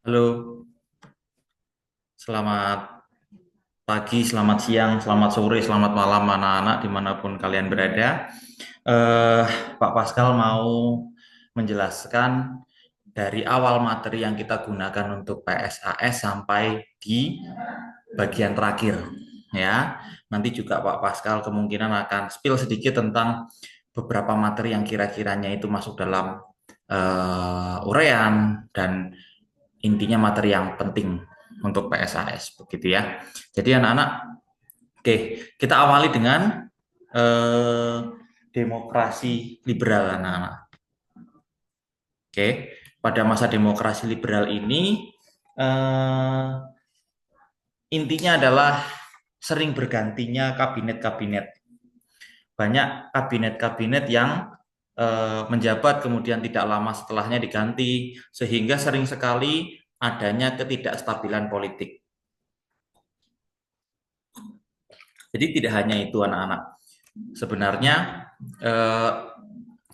Halo, selamat pagi, selamat siang, selamat sore, selamat malam anak-anak dimanapun kalian berada. Eh, Pak Pascal mau menjelaskan dari awal materi yang kita gunakan untuk PSAS sampai di bagian terakhir. Ya, nanti juga Pak Pascal kemungkinan akan spill sedikit tentang beberapa materi yang kira-kiranya itu masuk dalam uraian dan intinya materi yang penting untuk PSAS begitu ya. Jadi anak-anak, oke, kita awali dengan eh, demokrasi liberal anak-anak. Oke, pada masa demokrasi liberal ini eh, intinya adalah sering bergantinya kabinet-kabinet. Banyak kabinet-kabinet yang menjabat kemudian tidak lama setelahnya diganti sehingga sering sekali adanya ketidakstabilan politik. Jadi tidak hanya itu anak-anak. Sebenarnya eh,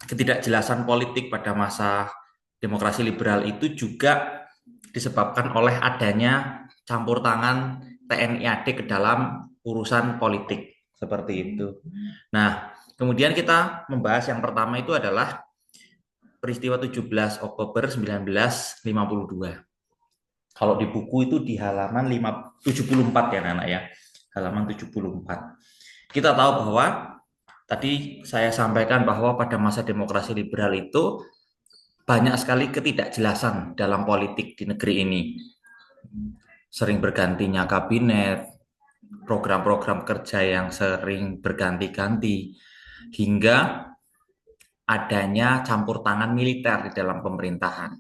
ketidakjelasan politik pada masa demokrasi liberal itu juga disebabkan oleh adanya campur tangan TNI AD ke dalam urusan politik seperti itu. Nah, kemudian kita membahas yang pertama itu adalah peristiwa 17 Oktober 1952. Kalau di buku itu di halaman 74 ya anak-anak ya. Halaman 74. Kita tahu bahwa tadi saya sampaikan bahwa pada masa demokrasi liberal itu banyak sekali ketidakjelasan dalam politik di negeri ini. Sering bergantinya kabinet, program-program kerja yang sering berganti-ganti, hingga adanya campur tangan militer di dalam pemerintahan.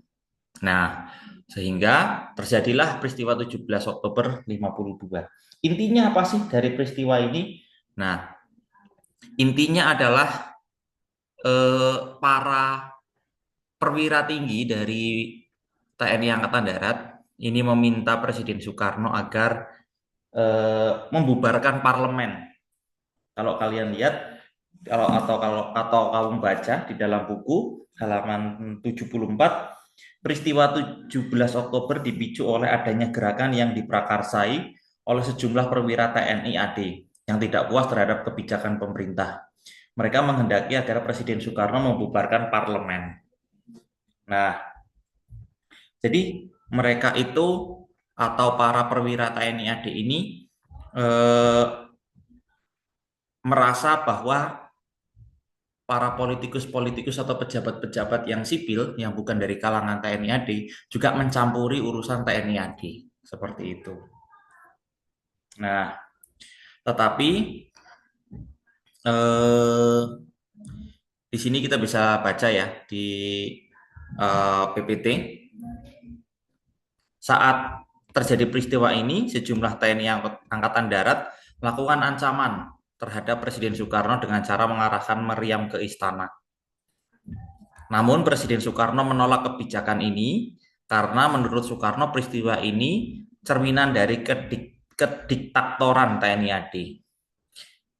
Nah, sehingga terjadilah peristiwa 17 Oktober 52. Intinya apa sih dari peristiwa ini? Nah, intinya adalah para perwira tinggi dari TNI Angkatan Darat ini meminta Presiden Soekarno agar membubarkan parlemen. Kalau kalian lihat, kalau kamu baca di dalam buku halaman 74, peristiwa 17 Oktober dipicu oleh adanya gerakan yang diprakarsai oleh sejumlah perwira TNI AD yang tidak puas terhadap kebijakan pemerintah. Mereka menghendaki agar Presiden Soekarno membubarkan parlemen. Nah, jadi mereka itu atau para perwira TNI AD ini eh, merasa bahwa para politikus-politikus atau pejabat-pejabat yang sipil yang bukan dari kalangan TNI AD juga mencampuri urusan TNI AD seperti itu. Nah, tetapi eh, di sini kita bisa baca ya di PPT saat terjadi peristiwa ini, sejumlah TNI Angkatan Darat melakukan ancaman terhadap Presiden Soekarno dengan cara mengarahkan meriam ke istana. Namun Presiden Soekarno menolak kebijakan ini karena menurut Soekarno peristiwa ini cerminan dari kediktatoran TNI AD.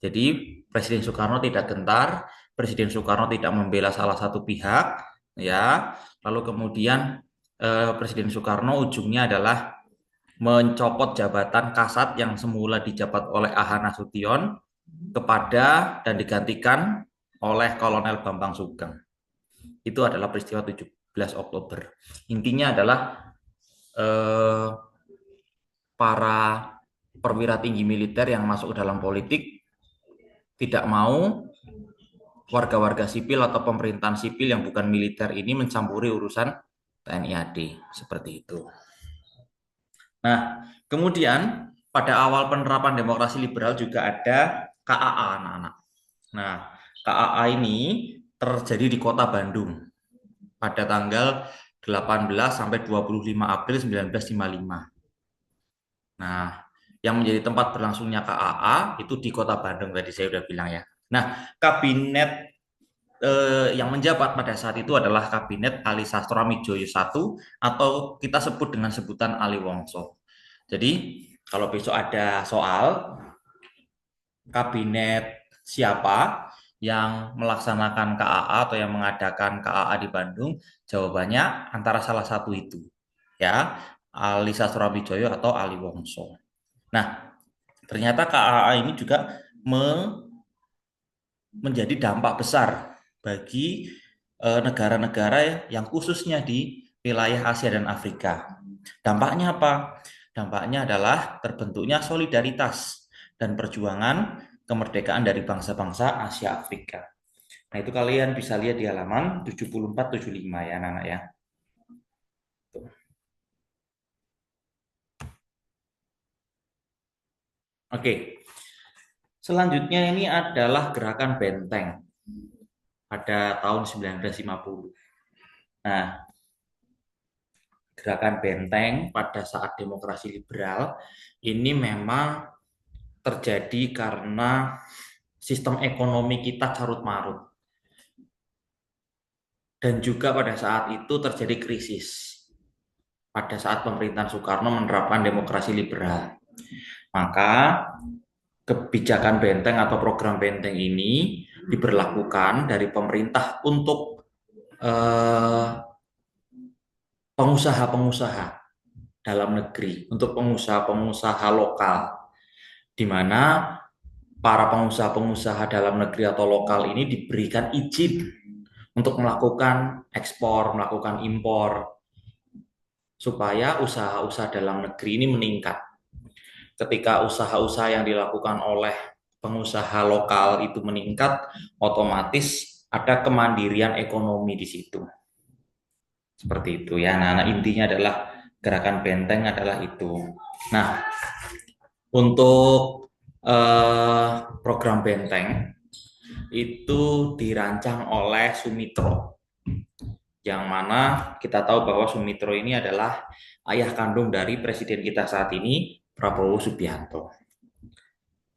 Jadi Presiden Soekarno tidak gentar, Presiden Soekarno tidak membela salah satu pihak, ya. Lalu kemudian Presiden Soekarno ujungnya adalah mencopot jabatan Kasat yang semula dijabat oleh AH Nasution kepada dan digantikan oleh Kolonel Bambang Sugeng. Itu adalah peristiwa 17 Oktober. Intinya adalah eh, para perwira tinggi militer yang masuk dalam politik tidak mau warga-warga sipil atau pemerintahan sipil yang bukan militer ini mencampuri urusan TNI AD seperti itu. Nah, kemudian pada awal penerapan demokrasi liberal juga ada KAA anak-anak. Nah, KAA ini terjadi di Kota Bandung pada tanggal 18 sampai 25 April 1955. Nah, yang menjadi tempat berlangsungnya KAA itu di Kota Bandung tadi saya sudah bilang ya. Nah, kabinet yang menjabat pada saat itu adalah Kabinet Ali Sastro Amijoyo I atau kita sebut dengan sebutan Ali Wongso. Jadi, kalau besok ada soal kabinet siapa yang melaksanakan KAA atau yang mengadakan KAA di Bandung, jawabannya antara salah satu itu. Ya, Ali Sastroamidjojo atau Ali Wongso. Nah, ternyata KAA ini juga menjadi dampak besar bagi negara-negara yang khususnya di wilayah Asia dan Afrika. Dampaknya apa? Dampaknya adalah terbentuknya solidaritas dan perjuangan kemerdekaan dari bangsa-bangsa Asia Afrika. Nah, itu kalian bisa lihat di halaman 74-75 ya, anak-anak ya. Oke. Selanjutnya ini adalah gerakan benteng pada tahun 1950. Nah, gerakan benteng pada saat demokrasi liberal ini memang terjadi karena sistem ekonomi kita carut marut. Dan juga pada saat itu terjadi krisis. Pada saat pemerintahan Soekarno menerapkan demokrasi liberal. Maka kebijakan benteng atau program benteng ini diberlakukan dari pemerintah untuk pengusaha-pengusaha dalam negeri, untuk pengusaha-pengusaha lokal, di mana para pengusaha-pengusaha dalam negeri atau lokal ini diberikan izin untuk melakukan ekspor, melakukan impor, supaya usaha-usaha dalam negeri ini meningkat. Ketika usaha-usaha yang dilakukan oleh pengusaha lokal itu meningkat, otomatis ada kemandirian ekonomi di situ. Seperti itu ya. Nah, intinya adalah gerakan benteng adalah itu. Nah, untuk program benteng itu dirancang oleh Sumitro, yang mana kita tahu bahwa Sumitro ini adalah ayah kandung dari presiden kita saat ini, Prabowo Subianto.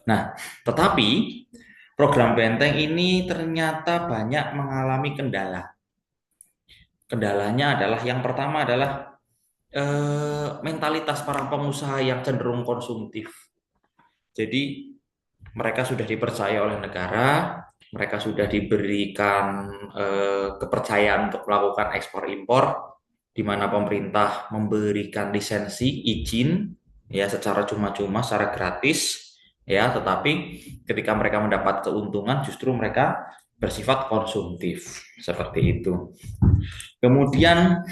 Nah, tetapi program benteng ini ternyata banyak mengalami kendala. Kendalanya adalah yang pertama adalah mentalitas para pengusaha yang cenderung konsumtif. Jadi mereka sudah dipercaya oleh negara, mereka sudah diberikan kepercayaan untuk melakukan ekspor impor, di mana pemerintah memberikan lisensi izin ya secara cuma-cuma, secara gratis ya, tetapi ketika mereka mendapat keuntungan justru mereka bersifat konsumtif seperti itu. Kemudian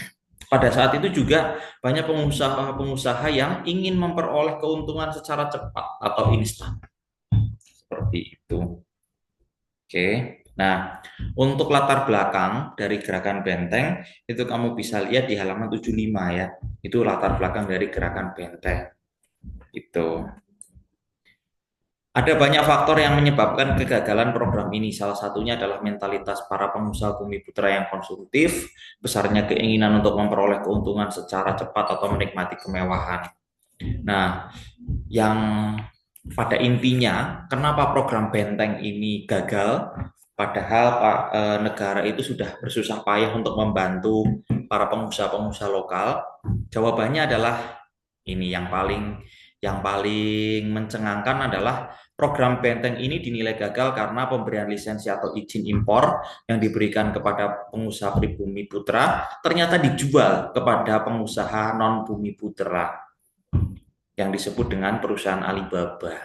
pada saat itu juga banyak pengusaha-pengusaha yang ingin memperoleh keuntungan secara cepat atau instan. Seperti itu. Oke. Nah, untuk latar belakang dari gerakan benteng itu kamu bisa lihat di halaman 75 ya. Itu latar belakang dari gerakan benteng. Itu. Ada banyak faktor yang menyebabkan kegagalan program ini. Salah satunya adalah mentalitas para pengusaha bumi putra yang konsumtif, besarnya keinginan untuk memperoleh keuntungan secara cepat atau menikmati kemewahan. Nah, yang pada intinya, kenapa program benteng ini gagal? Padahal negara itu sudah bersusah payah untuk membantu para pengusaha-pengusaha lokal. Jawabannya adalah ini yang paling mencengangkan adalah program benteng ini dinilai gagal karena pemberian lisensi atau izin impor yang diberikan kepada pengusaha pribumi putra ternyata dijual kepada pengusaha non bumi putra yang disebut dengan perusahaan Alibaba.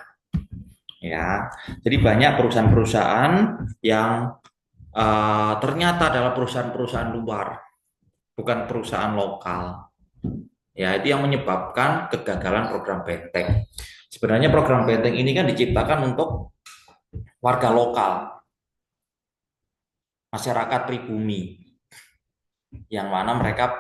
Ya, jadi banyak perusahaan-perusahaan yang ternyata adalah perusahaan-perusahaan luar, bukan perusahaan lokal. Ya, itu yang menyebabkan kegagalan program benteng. Sebenarnya program benteng ini kan diciptakan untuk warga lokal, masyarakat pribumi, yang mana mereka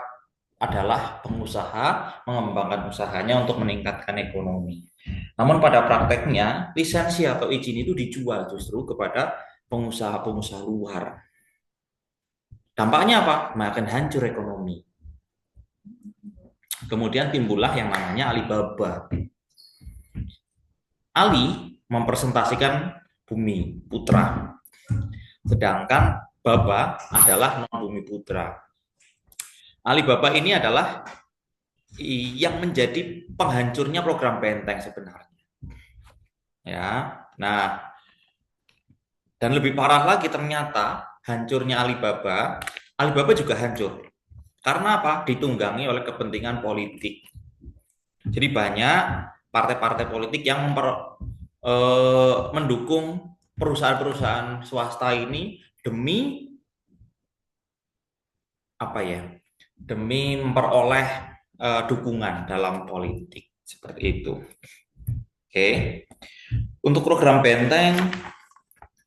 adalah pengusaha, mengembangkan usahanya untuk meningkatkan ekonomi. Namun pada prakteknya, lisensi atau izin itu dijual justru kepada pengusaha-pengusaha luar. Dampaknya apa? Makin hancur ekonomi. Kemudian timbullah yang namanya Alibaba. Ali mempresentasikan bumi putra, sedangkan Baba adalah non bumi putra. Alibaba ini adalah yang menjadi penghancurnya program benteng sebenarnya. Ya, nah, dan lebih parah lagi ternyata hancurnya Alibaba juga hancur. Karena apa? Ditunggangi oleh kepentingan politik. Jadi banyak partai-partai politik yang mendukung perusahaan-perusahaan swasta ini demi apa ya? Demi memperoleh dukungan dalam politik seperti itu. Oke. Untuk program Benteng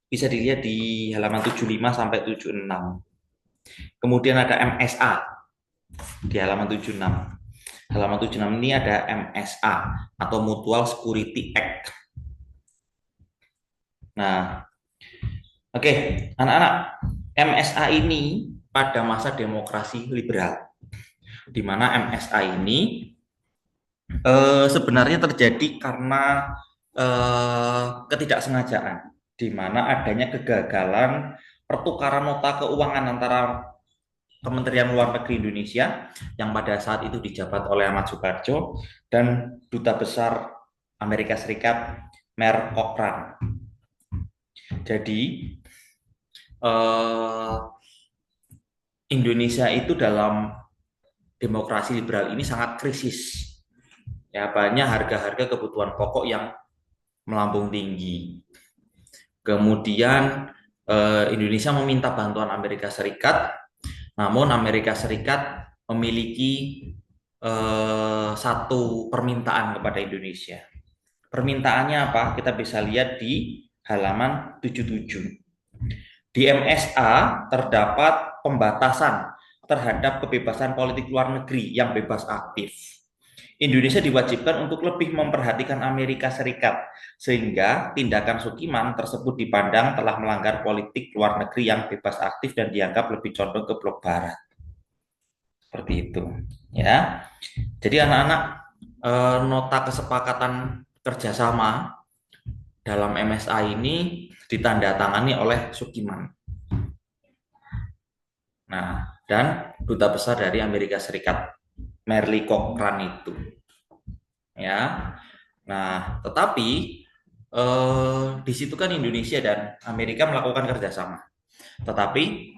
bisa dilihat di halaman 75 sampai 76. Kemudian ada MSA di halaman 76. Halaman 76 ini ada MSA atau Mutual Security Act. Nah, oke, anak-anak, MSA ini pada masa demokrasi liberal, di mana MSA ini sebenarnya terjadi karena ketidaksengajaan, di mana adanya kegagalan pertukaran nota keuangan antara Kementerian Luar Negeri Indonesia yang pada saat itu dijabat oleh Ahmad Sukarjo dan Duta Besar Amerika Serikat Mer Cochran. Jadi Indonesia itu dalam demokrasi liberal ini sangat krisis. Ya, banyak harga-harga kebutuhan pokok yang melambung tinggi. Kemudian Indonesia meminta bantuan Amerika Serikat, namun Amerika Serikat memiliki satu permintaan kepada Indonesia. Permintaannya apa? Kita bisa lihat di halaman 77. Di MSA terdapat pembatasan terhadap kebebasan politik luar negeri yang bebas aktif. Indonesia diwajibkan untuk lebih memperhatikan Amerika Serikat, sehingga tindakan Sukiman tersebut dipandang telah melanggar politik luar negeri yang bebas aktif dan dianggap lebih condong ke blok barat. Seperti itu, ya. Jadi anak-anak, nota kesepakatan kerjasama dalam MSA ini ditandatangani oleh Sukiman. Nah, dan duta besar dari Amerika Serikat Merle Cochran itu, ya. Nah, tetapi di situ kan Indonesia dan Amerika melakukan kerjasama. Tetapi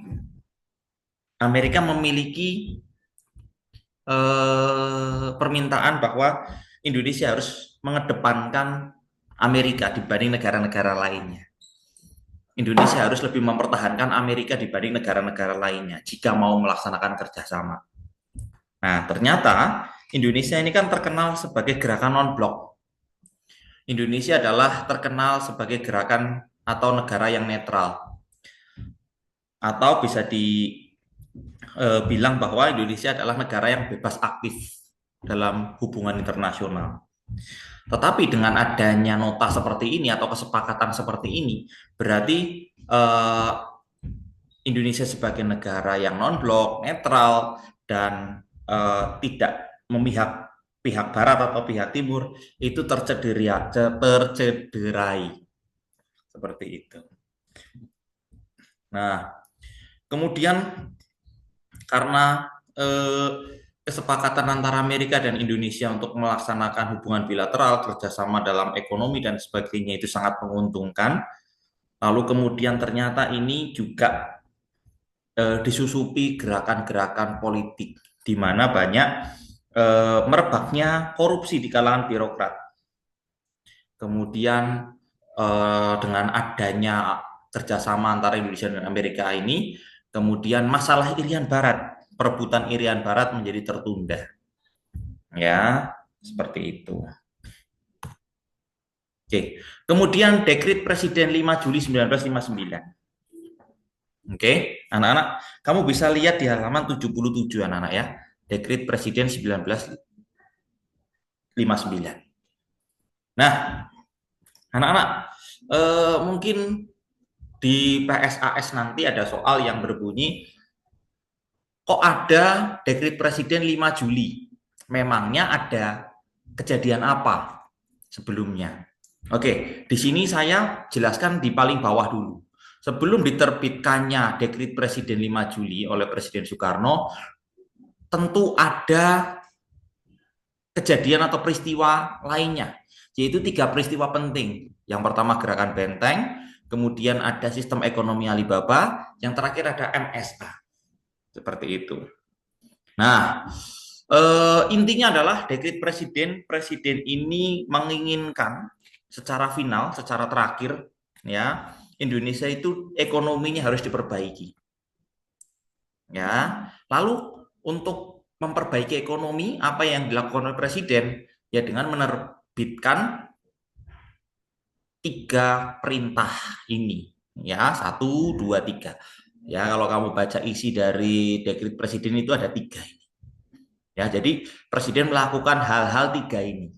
Amerika memiliki permintaan bahwa Indonesia harus mengedepankan Amerika dibanding negara-negara lainnya. Indonesia harus lebih mempertahankan Amerika dibanding negara-negara lainnya jika mau melaksanakan kerjasama. Nah, ternyata Indonesia ini kan terkenal sebagai gerakan non-blok. Indonesia adalah terkenal sebagai gerakan atau negara yang netral. Atau bisa dibilang bahwa Indonesia adalah negara yang bebas aktif dalam hubungan internasional. Tetapi dengan adanya nota seperti ini atau kesepakatan seperti ini, berarti Indonesia sebagai negara yang non-blok, netral, dan tidak memihak pihak barat atau pihak timur, itu tercederai. Seperti itu. Nah, kemudian karena kesepakatan antara Amerika dan Indonesia untuk melaksanakan hubungan bilateral, kerjasama dalam ekonomi dan sebagainya itu sangat menguntungkan. Lalu kemudian ternyata ini juga disusupi gerakan-gerakan politik, di mana banyak merebaknya korupsi di kalangan birokrat. Kemudian dengan adanya kerjasama antara Indonesia dan Amerika ini, kemudian masalah Irian Barat, perebutan Irian Barat menjadi tertunda. Ya, seperti itu. Oke. Kemudian Dekret Presiden 5 Juli 1959. Oke, anak-anak, kamu bisa lihat di halaman 77 anak-anak ya. Dekret Presiden 1959. Nah, anak-anak, mungkin di PSAS nanti ada soal yang berbunyi, kok ada Dekret Presiden 5 Juli? Memangnya ada kejadian apa sebelumnya? Oke, di sini saya jelaskan di paling bawah dulu. Sebelum diterbitkannya Dekret Presiden 5 Juli oleh Presiden Soekarno, tentu ada kejadian atau peristiwa lainnya, yaitu 3 peristiwa penting. Yang pertama Gerakan Benteng, kemudian ada sistem ekonomi Alibaba, yang terakhir ada MSA. Seperti itu. Nah, Intinya adalah dekret presiden ini menginginkan secara final, secara terakhir, ya, Indonesia itu ekonominya harus diperbaiki, ya. Lalu untuk memperbaiki ekonomi, apa yang dilakukan oleh presiden? Ya dengan menerbitkan 3 perintah ini, ya, 1, 2, 3. Ya, kalau kamu baca isi dari dekret presiden itu ada 3 ini. Ya, jadi presiden melakukan hal-hal 3 ini,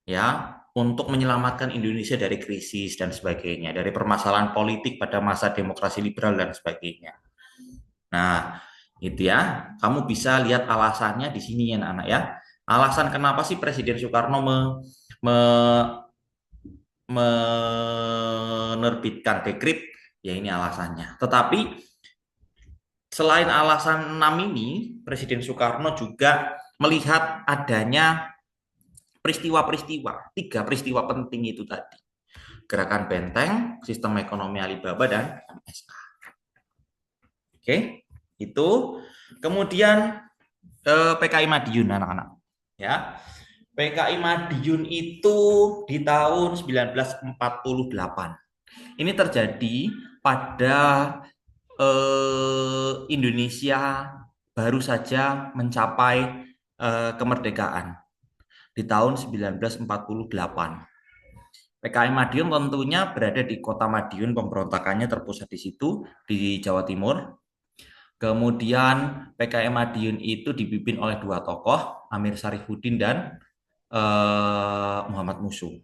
ya, untuk menyelamatkan Indonesia dari krisis dan sebagainya, dari permasalahan politik pada masa demokrasi liberal dan sebagainya. Nah, itu ya, kamu bisa lihat alasannya di sini ya, anak-anak ya. Alasan kenapa sih Presiden Soekarno me- menerbitkan dekret, ya ini alasannya. Tetapi selain alasan 6 ini, Presiden Soekarno juga melihat adanya peristiwa-peristiwa, 3 peristiwa penting itu tadi. Gerakan Benteng, sistem ekonomi Alibaba, dan MSA. Oke, itu. Kemudian PKI Madiun, anak-anak. Ya, PKI Madiun itu di tahun 1948. Ini terjadi pada Indonesia baru saja mencapai kemerdekaan di tahun 1948. PKI Madiun tentunya berada di kota Madiun, pemberontakannya terpusat di situ, di Jawa Timur. Kemudian PKI Madiun itu dipimpin oleh 2 tokoh, Amir Syarifuddin dan Muhammad Musuh.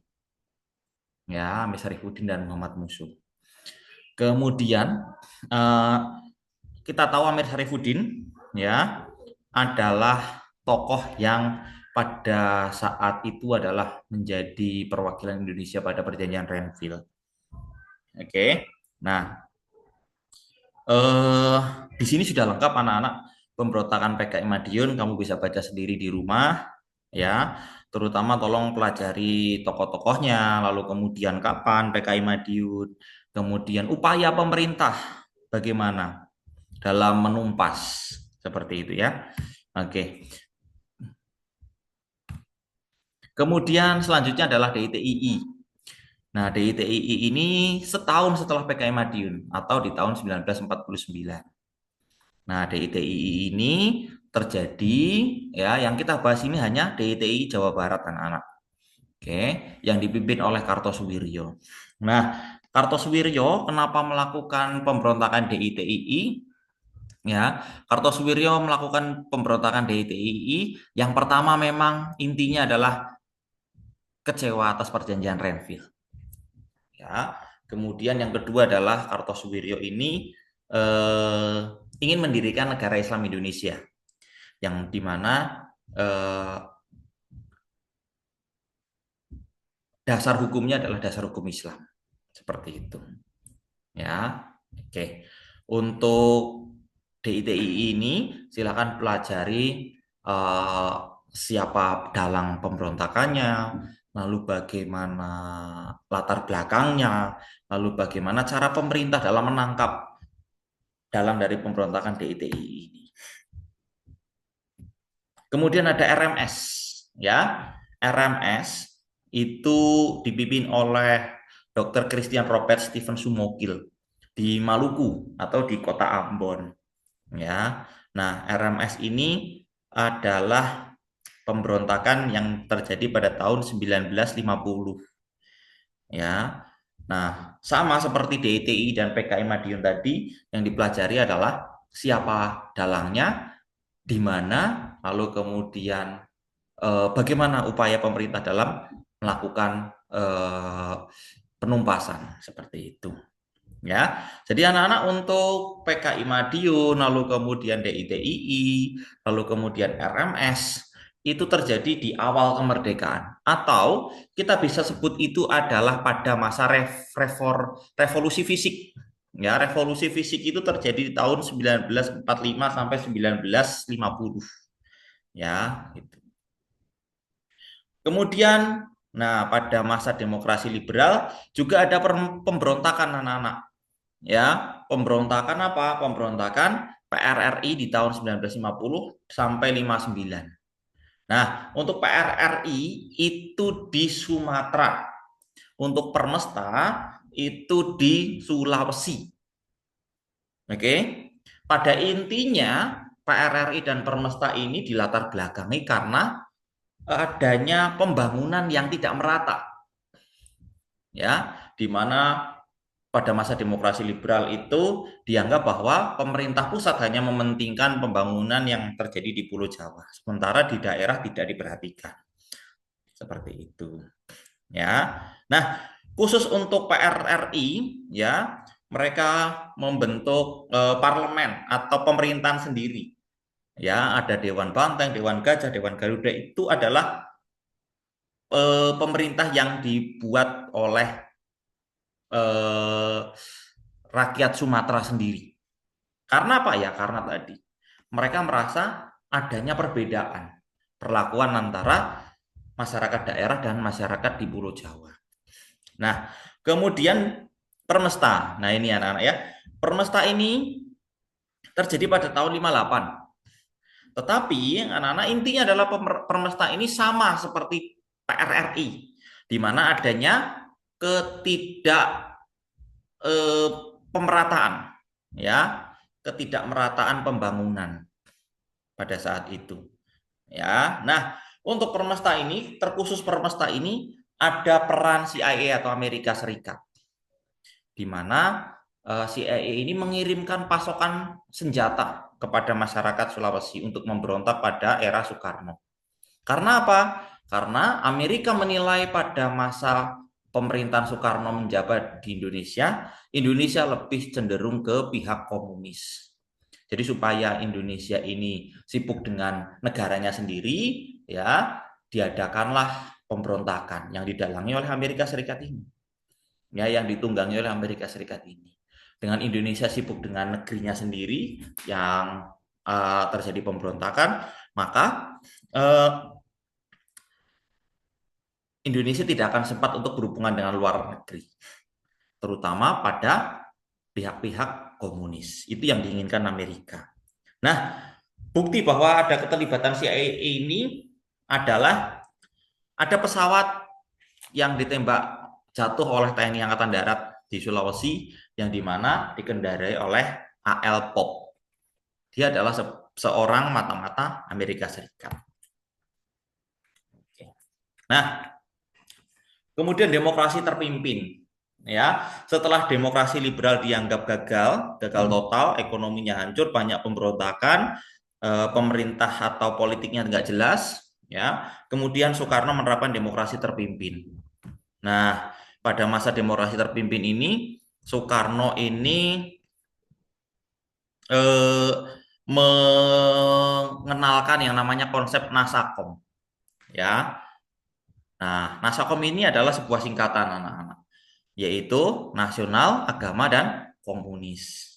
Ya, Amir Syarifuddin dan Muhammad Musuh. Kemudian eh, kita tahu Amir Syarifuddin, ya, adalah tokoh yang pada saat itu adalah menjadi perwakilan Indonesia pada perjanjian Renville. Oke. Nah, eh di sini sudah lengkap anak-anak pemberontakan PKI Madiun, kamu bisa baca sendiri di rumah, ya. Terutama tolong pelajari tokoh-tokohnya, lalu kemudian kapan PKI Madiun, kemudian upaya pemerintah bagaimana dalam menumpas seperti itu ya. Oke. Kemudian selanjutnya adalah DITII. Nah, DITII ini setahun setelah PKI Madiun atau di tahun 1949. Nah, DITII ini terjadi, ya, yang kita bahas ini hanya DITII Jawa Barat, anak-anak. Oke, yang dipimpin oleh Kartosuwiryo. Nah, Kartosuwiryo kenapa melakukan pemberontakan DITII? Ya, Kartosuwiryo melakukan pemberontakan DITII. Yang pertama memang intinya adalah kecewa atas perjanjian Renville. Ya, kemudian yang kedua adalah Kartosuwiryo ini ingin mendirikan negara Islam Indonesia, yang dimana dasar hukumnya adalah dasar hukum Islam, seperti itu. Ya, oke. Untuk DITII ini silakan pelajari eh, siapa dalang pemberontakannya, lalu bagaimana latar belakangnya, lalu bagaimana cara pemerintah dalam menangkap dalang dari pemberontakan DITII ini. Kemudian ada RMS, ya. RMS itu dipimpin oleh Dr. Christian Robert Stephen Sumokil di Maluku atau di kota Ambon, ya. Nah, RMS ini adalah pemberontakan yang terjadi pada tahun 1950, ya. Nah, sama seperti DITI dan PKI Madiun tadi, yang dipelajari adalah siapa dalangnya, di mana, lalu kemudian bagaimana upaya pemerintah dalam melakukan penumpasan seperti itu. Ya, jadi anak-anak untuk PKI Madiun, lalu kemudian DITII, lalu kemudian RMS itu terjadi di awal kemerdekaan, atau kita bisa sebut itu adalah pada masa revolusi fisik. Ya, revolusi fisik itu terjadi di tahun 1945 sampai 1950. Ya, gitu. Kemudian, nah, pada masa demokrasi liberal juga ada pemberontakan anak-anak. Ya, pemberontakan apa? Pemberontakan PRRI di tahun 1950 sampai 59. Nah, untuk PRRI itu di Sumatera. Untuk Permesta itu di Sulawesi. Oke. Pada intinya PRRI dan Permesta ini dilatar belakangi karena adanya pembangunan yang tidak merata. Ya, di mana pada masa demokrasi liberal itu dianggap bahwa pemerintah pusat hanya mementingkan pembangunan yang terjadi di Pulau Jawa, sementara di daerah tidak diperhatikan. Seperti itu. Ya. Nah, khusus untuk PRRI ya, mereka membentuk parlemen atau pemerintahan sendiri. Ya, ada Dewan Banteng, Dewan Gajah, Dewan Garuda itu adalah pemerintah yang dibuat oleh eh, rakyat Sumatera sendiri. Karena apa ya? Karena tadi mereka merasa adanya perbedaan perlakuan antara masyarakat daerah dan masyarakat di Pulau Jawa. Nah, kemudian Permesta. Nah, ini anak-anak ya. Permesta ini terjadi pada tahun 58. Tetapi anak-anak intinya adalah Permesta ini sama seperti PRRI, di mana adanya ketidak pemerataan, ya, ketidakmerataan pembangunan pada saat itu. Ya, nah untuk Permesta ini, terkhusus Permesta ini ada peran CIA atau Amerika Serikat, di mana CIA ini mengirimkan pasokan senjata kepada masyarakat Sulawesi untuk memberontak pada era Soekarno. Karena apa? Karena Amerika menilai pada masa pemerintahan Soekarno menjabat di Indonesia, Indonesia lebih cenderung ke pihak komunis. Jadi supaya Indonesia ini sibuk dengan negaranya sendiri, ya diadakanlah pemberontakan yang didalangi oleh Amerika Serikat ini, ya yang ditunggangi oleh Amerika Serikat ini. Dengan Indonesia sibuk dengan negerinya sendiri yang terjadi pemberontakan, maka Indonesia tidak akan sempat untuk berhubungan dengan luar negeri, terutama pada pihak-pihak komunis. Itu yang diinginkan Amerika. Nah, bukti bahwa ada keterlibatan CIA ini adalah ada pesawat yang ditembak jatuh oleh TNI Angkatan Darat di Sulawesi yang dimana dikendarai oleh AL Pop. Dia adalah seorang mata-mata Amerika Serikat. Nah, kemudian demokrasi terpimpin. Ya, setelah demokrasi liberal dianggap gagal total, ekonominya hancur, banyak pemberontakan, pemerintah atau politiknya nggak jelas, ya. Kemudian Soekarno menerapkan demokrasi terpimpin. Nah, pada masa demokrasi terpimpin ini, Soekarno ini mengenalkan yang namanya konsep Nasakom, ya. Nah, Nasakom ini adalah sebuah singkatan anak-anak, yaitu nasional, agama, dan komunis.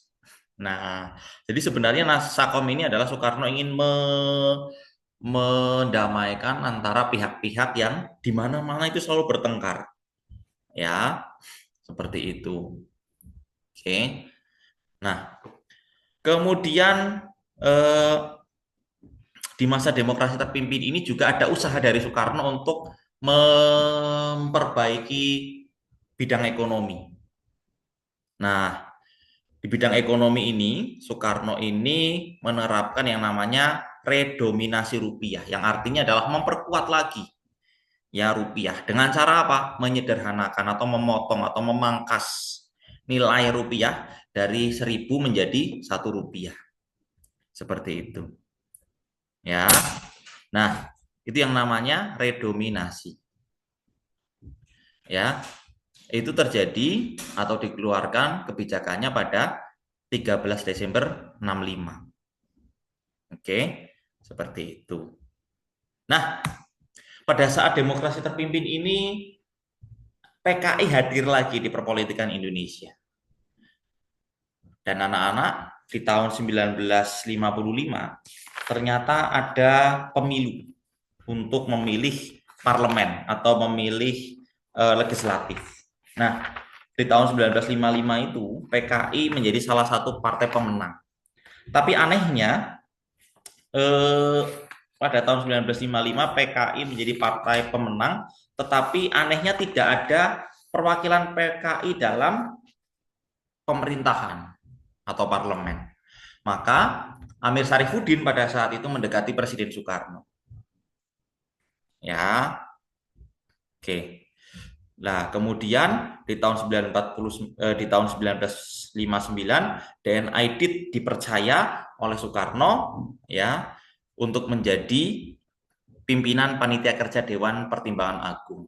Nah, jadi sebenarnya Nasakom ini adalah Soekarno ingin mendamaikan antara pihak-pihak yang di mana-mana itu selalu bertengkar. Ya, seperti itu. Oke. Nah, kemudian di masa demokrasi terpimpin ini juga ada usaha dari Soekarno untuk memperbaiki bidang ekonomi. Nah, di bidang ekonomi ini, Soekarno ini menerapkan yang namanya redominasi rupiah, yang artinya adalah memperkuat lagi ya rupiah. Dengan cara apa? Menyederhanakan atau memotong atau memangkas nilai rupiah dari 1.000 menjadi 1 rupiah. Seperti itu. Ya. Nah, itu yang namanya redominasi. Ya. Itu terjadi atau dikeluarkan kebijakannya pada 13 Desember 65. Oke, seperti itu. Nah, pada saat demokrasi terpimpin ini, PKI hadir lagi di perpolitikan Indonesia. Dan anak-anak, di tahun 1955, ternyata ada pemilu untuk memilih parlemen atau memilih legislatif. Nah, di tahun 1955 itu PKI menjadi salah satu partai pemenang. Tapi anehnya pada tahun 1955 PKI menjadi partai pemenang, tetapi anehnya tidak ada perwakilan PKI dalam pemerintahan atau parlemen. Maka Amir Syarifuddin pada saat itu mendekati Presiden Soekarno. Ya, oke. Nah, kemudian di tahun 1940 di tahun 1959 DN Aidit dipercaya oleh Soekarno ya untuk menjadi pimpinan panitia kerja Dewan Pertimbangan Agung.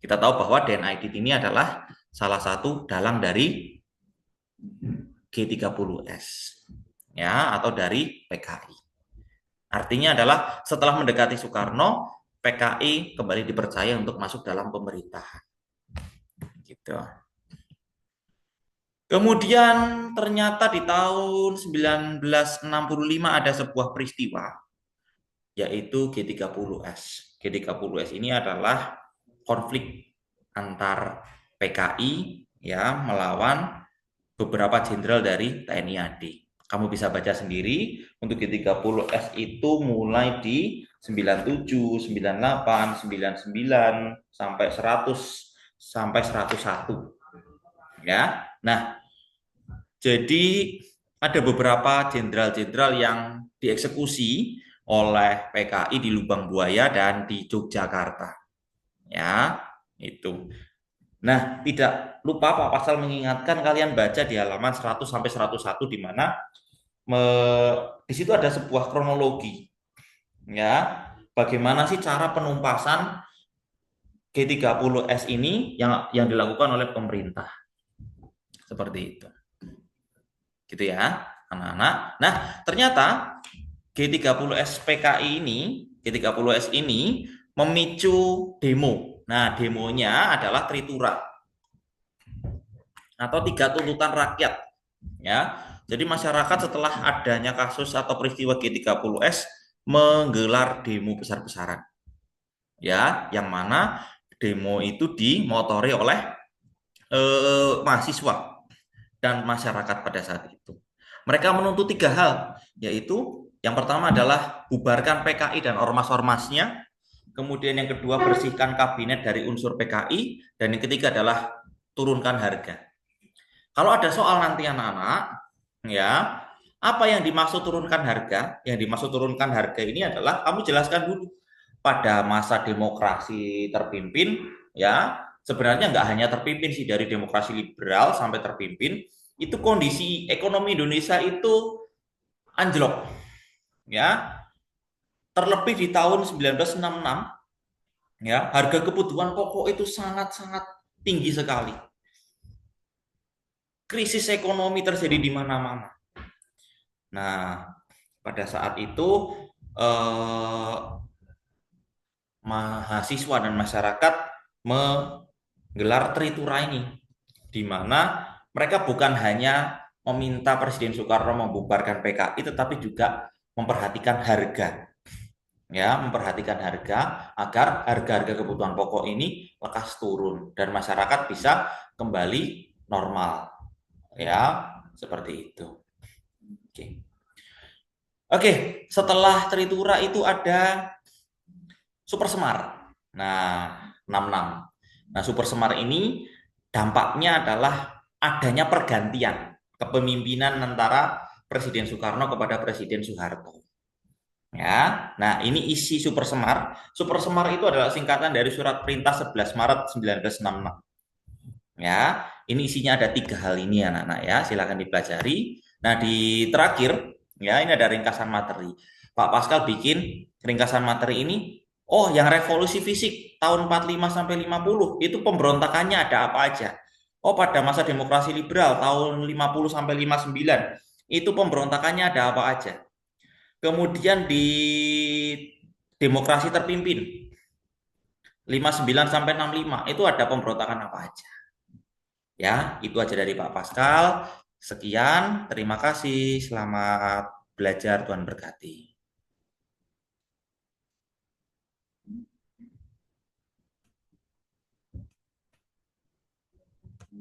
Kita tahu bahwa DN Aidit ini adalah salah satu dalang dari G30S ya atau dari PKI. Artinya adalah setelah mendekati Soekarno, PKI kembali dipercaya untuk masuk dalam pemerintahan. Gitu. Kemudian ternyata di tahun 1965 ada sebuah peristiwa yaitu G30S. G30S ini adalah konflik antar PKI ya melawan beberapa jenderal dari TNI AD. Kamu bisa baca sendiri untuk G30S itu mulai di 97, 98, 99 sampai 100 sampai 101 ya. Nah, jadi ada beberapa jenderal-jenderal yang dieksekusi oleh PKI di Lubang Buaya dan di Yogyakarta. Ya, itu. Nah, tidak lupa Pak Pasal mengingatkan kalian baca di halaman 100 sampai 101 di mana di situ ada sebuah kronologi. Ya, bagaimana sih cara penumpasan G30S ini yang dilakukan oleh pemerintah. Seperti itu. Gitu ya, anak-anak. Nah, ternyata G30S PKI ini, G30S ini memicu demo. Nah, demonya adalah Tritura atau 3 tuntutan rakyat. Ya, jadi masyarakat setelah adanya kasus atau peristiwa G30S menggelar demo besar-besaran. Ya, yang mana demo itu dimotori oleh mahasiswa dan masyarakat pada saat itu. Mereka menuntut 3 hal, yaitu yang pertama adalah bubarkan PKI dan ormas-ormasnya, kemudian yang kedua bersihkan kabinet dari unsur PKI, dan yang ketiga adalah turunkan harga. Kalau ada soal nanti anak-anak, ya, apa yang dimaksud turunkan harga? Yang dimaksud turunkan harga ini adalah kamu jelaskan dulu pada masa demokrasi terpimpin, ya, sebenarnya nggak hanya terpimpin sih dari demokrasi liberal sampai terpimpin, itu kondisi ekonomi Indonesia itu anjlok, ya. Terlebih di tahun 1966, ya, harga kebutuhan pokok itu sangat-sangat tinggi sekali. Krisis ekonomi terjadi di mana-mana. Nah, pada saat itu mahasiswa dan masyarakat menggelar Tritura ini, di mana mereka bukan hanya meminta Presiden Soekarno membubarkan PKI, tetapi juga memperhatikan harga, ya, memperhatikan harga agar harga-harga kebutuhan pokok ini lekas turun dan masyarakat bisa kembali normal, ya, seperti itu. Oke, setelah Tritura itu ada Super Semar. Nah, 66. Nah, Super Semar ini dampaknya adalah adanya pergantian kepemimpinan antara Presiden Soekarno kepada Presiden Soeharto. Ya, nah ini isi Super Semar. Super Semar itu adalah singkatan dari Surat Perintah 11 Maret 1966. Ya, ini isinya ada 3 hal ini anak-anak ya, silakan dipelajari. Nah, di terakhir ya ini ada ringkasan materi. Pak Pascal bikin ringkasan materi ini. Oh, yang revolusi fisik tahun 45 sampai 50 itu pemberontakannya ada apa aja? Oh, pada masa demokrasi liberal tahun 50 sampai 59 itu pemberontakannya ada apa aja? Kemudian di demokrasi terpimpin 59 sampai 65 itu ada pemberontakan apa aja? Ya, itu aja dari Pak Pascal. Sekian, terima kasih. Selamat belajar, Tuhan berkati.